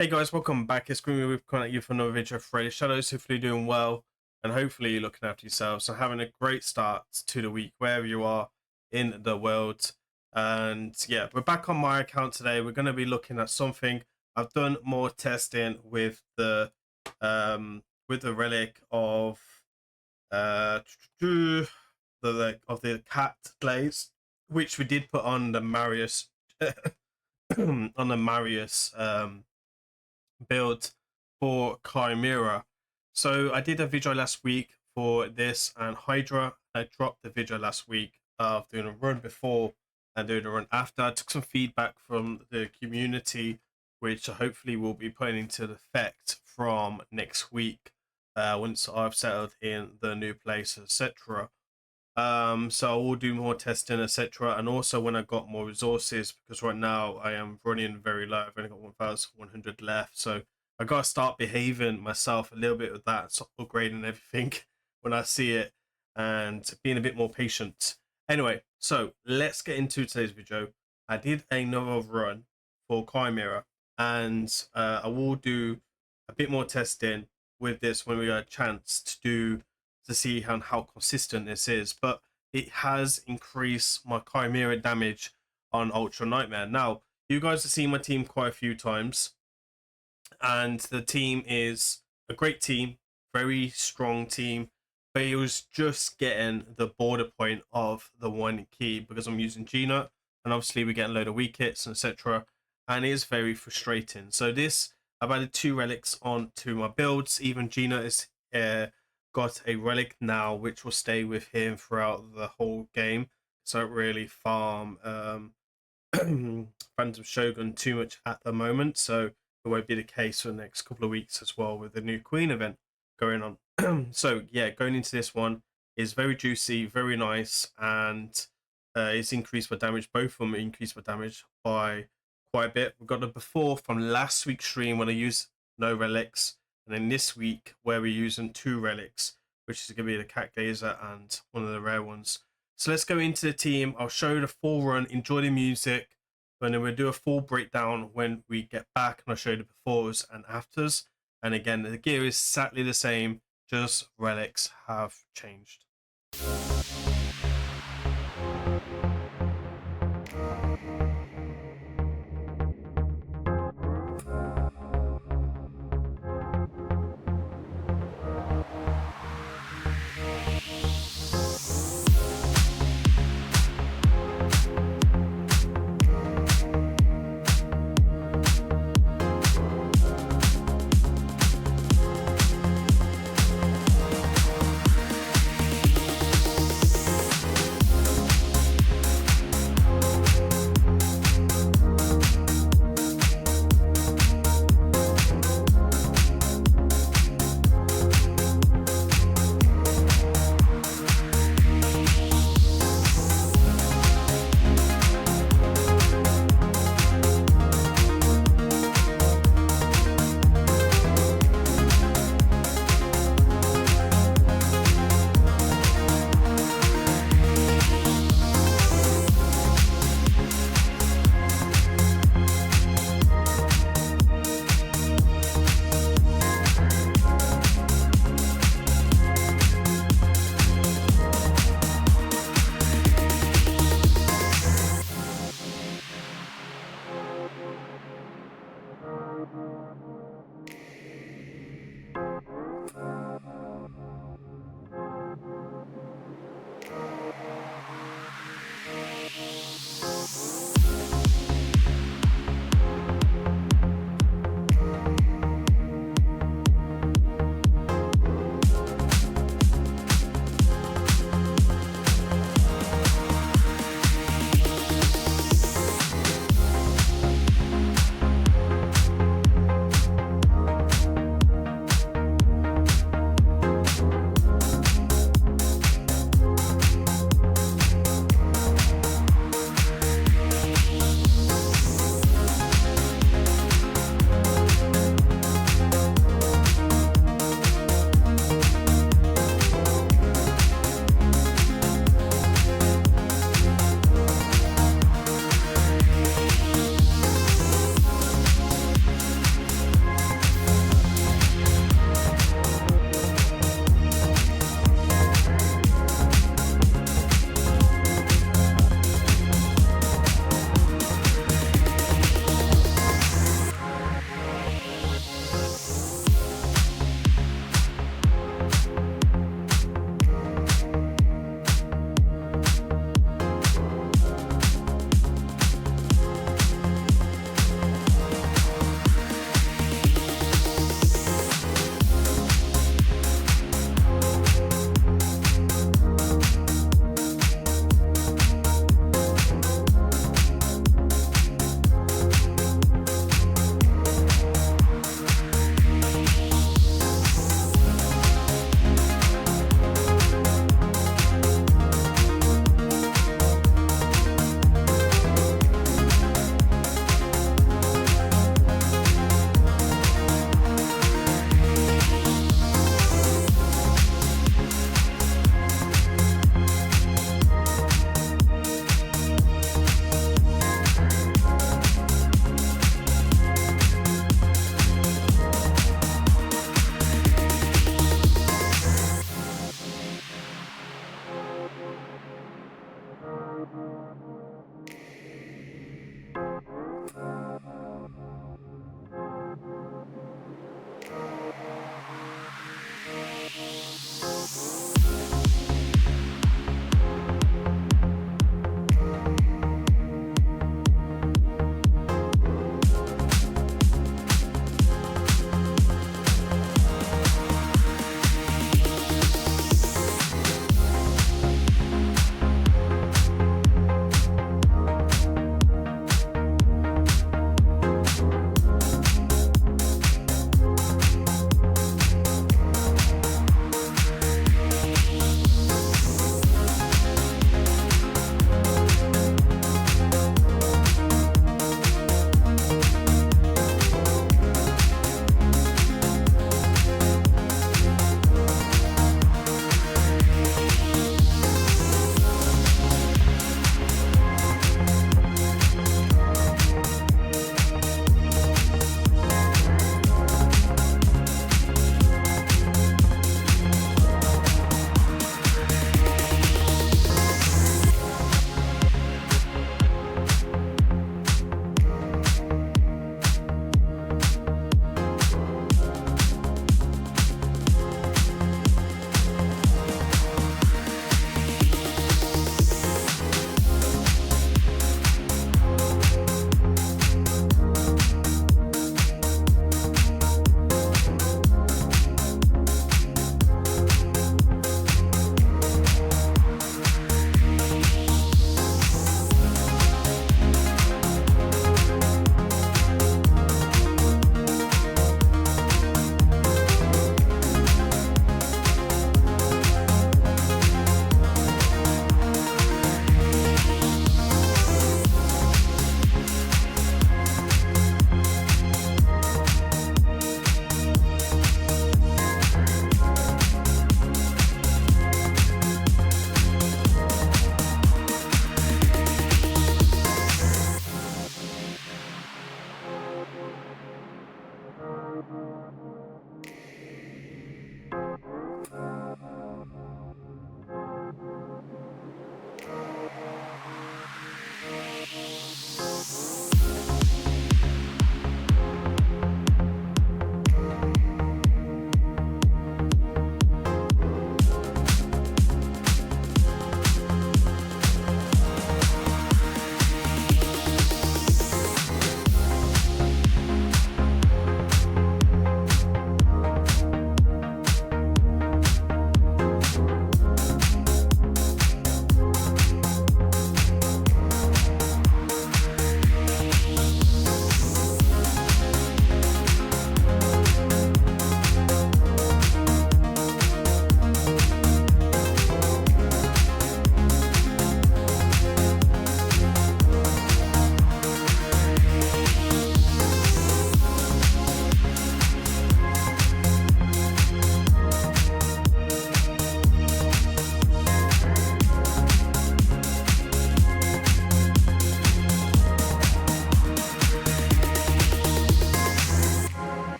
Hey guys, welcome back. It's Grimreaper. We've come at you for another video of Raidshadowlegends. Hopefully you're doing well, and hopefully you're looking after yourselves and having a great start to the week wherever you are in the world. And yeah, we're back on my account today. We're going to be looking at something. I've done more testing with the relic of the cat glaze, which we did put on the Marius on the Marius build for CHIMREA. So I did a video last week for this and Hydra. I dropped the video last week of doing a run before and doing a run after. I took some feedback from the community, which hopefully will be putting into effect from next week once I've settled in the new place, etc. So I will do more testing, etc. And also when I got more resources, because right now I am running very low. I've only got 1,100 left, so I gotta start behaving myself a little bit with that, so upgrading everything when I see it and being a bit more patient. Anyway, so let's get into today's video. I did another run for CHIMREA, and I will do a bit more testing with this when we get a chance to see how consistent this is, but it has increased my CHIMREA damage on Ultra Nightmare. Now, you guys have seen my team quite a few times, and the team is a great team, very strong team, but it was just getting the border point of the one key because I'm using Gnut, and obviously we're getting a load of weak hits, etc., and it is very frustrating. So this, I've added 2 relics onto my builds. Even Gnut is got a relic now which will stay with him throughout the whole game, so I don't really farm Phantom Shogun too much at the moment, so it won't be the case for the next couple of weeks as well with the new Queen event going on. So yeah, going into this one is very juicy, very nice, and it's increased my damage. Both of them increased my damage by quite a bit. We've got the before from last week's stream when I used no relics, and then this week where we're using 2 relics, which is going to be the Cat Gazer and one of the rare ones. So let's go into the team. I'll show you the full run, enjoy the music, and then we'll do a full breakdown when we get back, and I'll show you the befores and afters. And again, the gear is exactly the same, just relics have changed.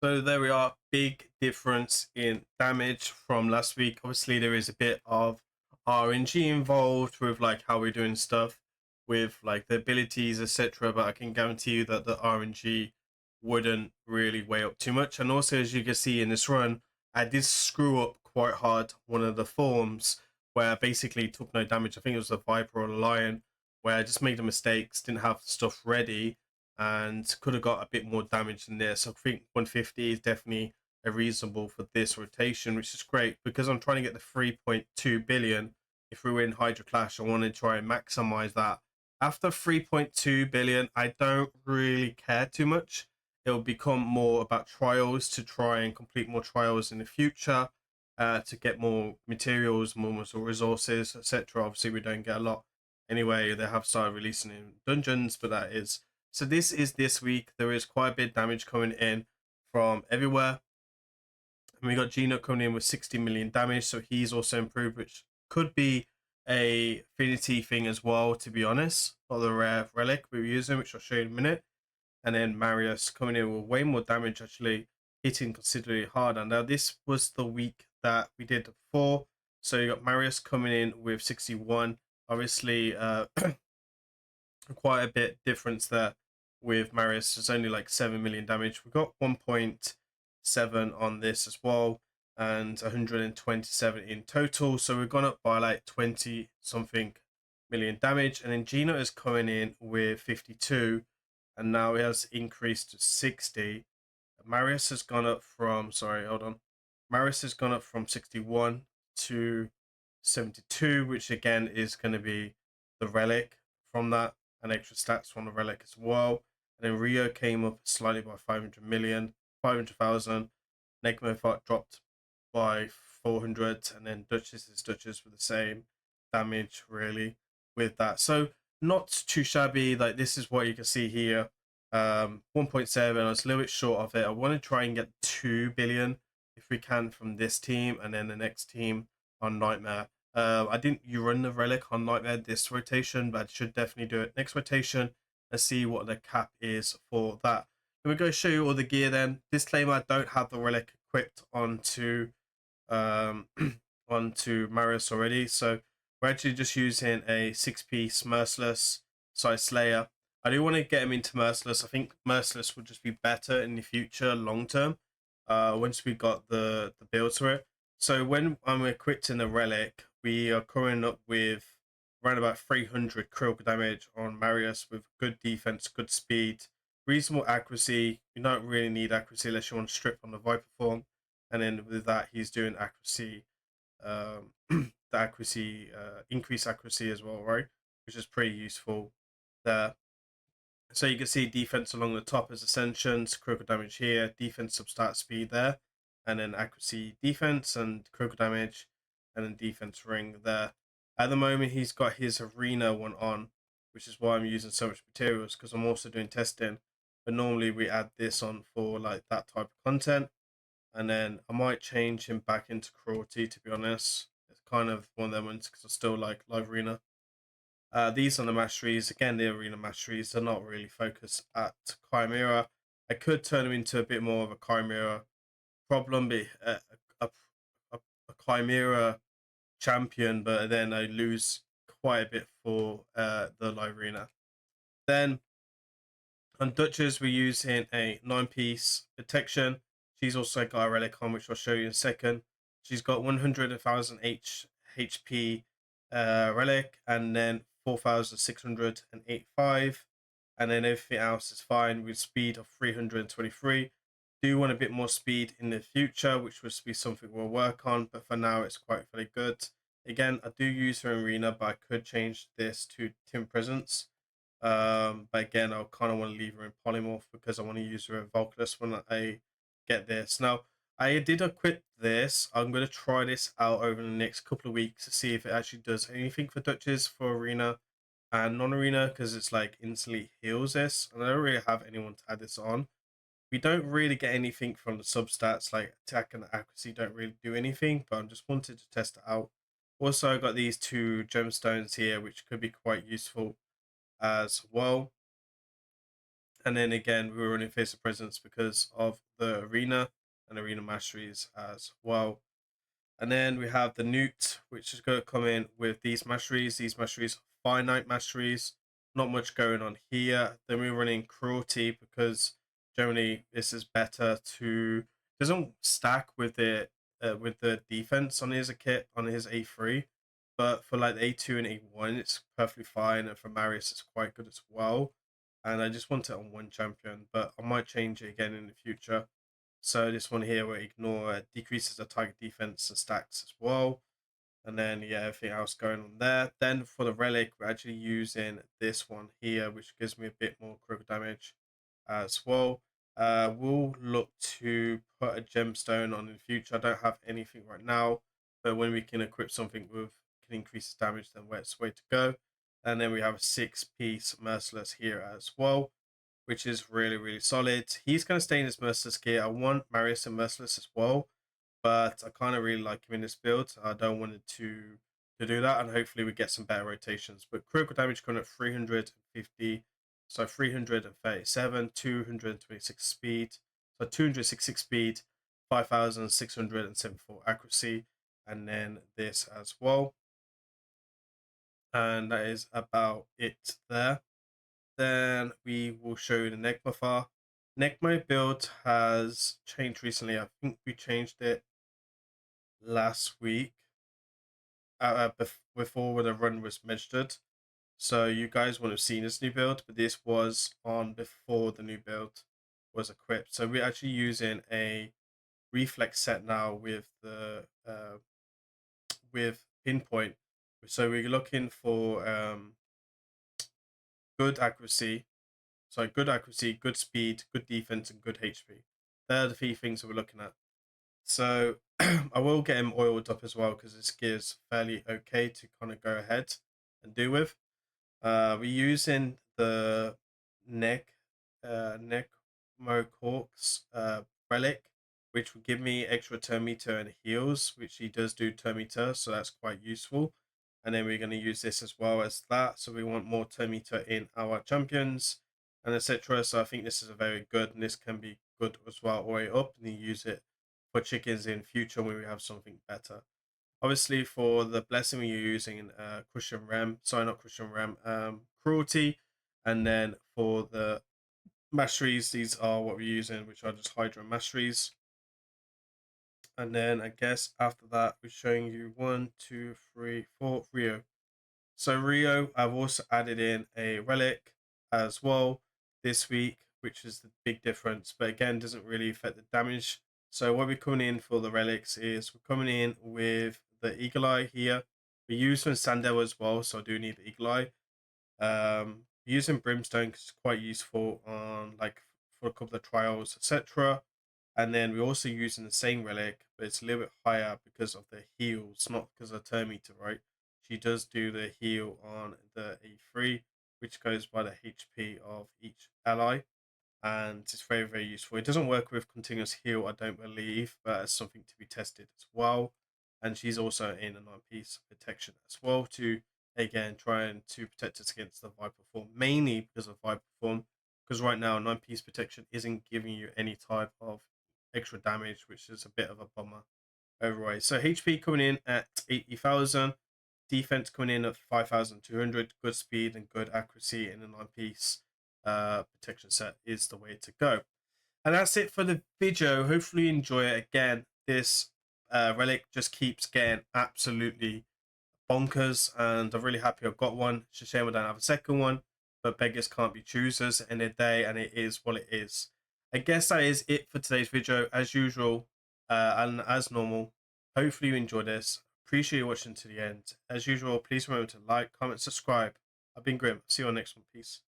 So there we are, big difference in damage from last week. Obviously there is a bit of RNG involved with like how we're doing stuff with like the abilities, etc. But I can guarantee you that the RNG wouldn't really weigh up too much. And also, as you can see in this run, I did screw up quite hard one of the forms where I basically took no damage. I think it was a Viper or a Lion, where I just made the mistakes, didn't have stuff ready, and could have got a bit more damage in there. So I think 150 is definitely a reasonable for this rotation, which is great because I'm trying to get the 3.2 billion. If we win Hydra Clash, I want to try and maximize that. After 3.2 billion, I don't really care too much. It'll become more about trials to try and complete more trials in the future, to get more materials, more resources, etc. Obviously, we don't get a lot anyway. They have started releasing in dungeons, but that is so. This is this week. There is quite a bit of damage coming in from everywhere. And we got Gnut coming in with 60 million damage, so he's also improved, which could be a affinity thing as well, to be honest, for the rare relic we were using, which I'll show you in a minute. And then Marius coming in with way more damage, actually hitting considerably harder. Now this was the week that we did before, so you got Marius coming in with 61. Obviously quite a bit difference there with Marius. It's only like 7 million damage. We got 1.7 on this as well, and 127 in total. So we've gone up by like 20 something million damage. And then Gnut is coming in with 52, and now it has increased to 60. Marius has gone up from, sorry, hold on. Marius has gone up from 61 to 72, which again is going to be the relic from that, and extra stats from the relic as well. And then Riho came up slightly by 500,000. Nekmo Thaar dropped by 400, and then Duchess with the same damage really with that. So not too shabby. Like this is what you can see here. 1.7. I was a little bit short of it. I want to try and get 2 billion if we can from this team, and then the next team on Nightmare. I didn't run the relic on Nightmare this rotation, but I should definitely do it next rotation and see what the cap is for that. Let me go show you all the gear then. Disclaimer, I don't have the relic equipped onto onto Marius already, so we're actually just using a 6-piece Merciless size Slayer. I do want to get him into Merciless. I think Merciless would just be better in the future, long term, once we got the build to it. So when I'm equipped in the relic, we are coming up with around about 300 critical damage on Marius with good defense, good speed, reasonable accuracy. You don't really need accuracy unless you want to strip on the Viper form. And then with that, he's doing accuracy, the accuracy, increased accuracy as well, right? Which is pretty useful there. So you can see defense along the top as ascensions, critical damage here, defense substat speed there, and then accuracy defense and critical damage, and then defense ring there. At the moment, he's got his arena one on, which is why I'm using so much materials, because I'm also doing testing. But normally we add this on for like that type of content. And then I might change him back into cruelty, to be honest. It's kind of one of them ones because I still like live arena. These are the masteries. Again, the arena masteries are not really focused at Chimera. I could turn them into a bit more of a Chimera problem, be a Chimera champion, but then I lose quite a bit for the live arena. Then on Duchess, we're using a 9-piece protection. She's also got a relic on, which I'll show you in a second. She's got 100,000 HP relic, and then 4,685, and then everything else is fine with speed of 323. Do want a bit more speed in the future, which will be something we'll work on, but for now it's quite very good. Again, I do use her in arena, but I could change this to Team Presence. But again, I kind of want to leave her in polymorph because I want to use her in Volculus when I get this. Now, I did equip this. I'm going to try this out over the next couple of weeks to see if it actually does anything for Duchess, for arena and non-arena, because it's like instantly heals this, and I don't really have anyone to add this on. We don't really get anything from the substats, like attack and accuracy don't really do anything, but I just wanted to test it out. Also, I got these 2 gemstones here, which could be quite useful as well. And then again, we were running Face of Presence because of the arena and arena masteries as well. And then we have the Gnut, which is going to come in with these masteries. These masteries, finite masteries. Not much going on here. Then we're running Cruelty because generally this is better to doesn't stack with the defense on his kit on his A3, but for like A2 and A1 it's perfectly fine, and for Marius it's quite good as well. And I just want it on one champion, but I might change it again in the future. So this one here will ignore decreases the target defense and stacks as well. And then yeah, everything else going on there. Then for the relic, we're actually using this one here, which gives me a bit more critical damage as well. We'll look to put a gemstone on in the future. I don't have anything right now, but when we can equip something with can increase the damage, then it's the way to go. And then we have a 6-piece merciless here as well, which is really, really solid. He's going to stay in his Merciless gear. I want Marius and Merciless as well, but I kind of really like him in this build. I don't want it to do that, and hopefully we get some better rotations. But critical damage coming at 350, so 337, 226 speed, so 266 speed, 5,674 accuracy, and then this as well. And that is about it there. Then we will show you the Nekmo Thaar. Nekmo build has changed recently. I think we changed it last week before when the run was registered. So you guys would have seen this new build, but this was on before the new build was equipped. So we're actually using a reflex set now with the with pinpoint. So we're looking for good accuracy. So good accuracy, good speed, good defense, and good HP. They're the three things that we're looking at. So I will get him oiled up as well because this gear's fairly okay to kind of go ahead and do with. We're using the Nekmo Cork's relic, which will give me extra turn meter and heals, which he does do turn meter, so that's quite useful. And then we're going to use this as well as that, so we want more turn meter in our champions and etc. So I think this is a very good, and this can be good as well all the way up, and you use it for chickens in future when we have something better. Obviously, for the blessing, we're using Crucian Ram. Sorry, not Crucian Ram. Cruelty, and then for the masteries, these are what we're using, which are just Hydra masteries. And then I guess after that, we're showing you 1, 2, 3, 4 Riho. So Riho, I've also added in a relic as well this week, which is the big difference, but again, doesn't really affect the damage. So what we're coming in for the relics is we're coming in with the Eagle Eye here. We use some Sandel as well, so I do need the Eagle Eye. Using Brimstone because it's quite useful on like for a couple of trials, etc. And then we're also using the same relic, but it's a little bit higher because of the heals, not because of turn meter, right? She does do the heal on the A3, which goes by the HP of each ally, and it's very, very useful. It doesn't work with continuous heal, I don't believe, but it's something to be tested as well. And she's also in a 9-piece protection as well to, again, trying to protect us against the Viper form, mainly because of Viper form, because right now 9-piece protection isn't giving you any type of extra damage, which is a bit of a bummer overall. So HP coming in at 80,000, defense coming in at 5,200, good speed and good accuracy in a 9-piece protection set is the way to go. And that's it for the video. Hopefully you enjoy it. Again, this relic just keeps getting absolutely bonkers, and I'm really happy I've got one. It's a shame I don't have a second one, but beggars can't be choosers in a day, and it is what it is. I guess that is it for today's video. As usual, and as normal, hopefully you enjoyed this. Appreciate you watching to the end. As usual, please remember to like, comment, subscribe. I've been Grim. See you on the next one. Peace.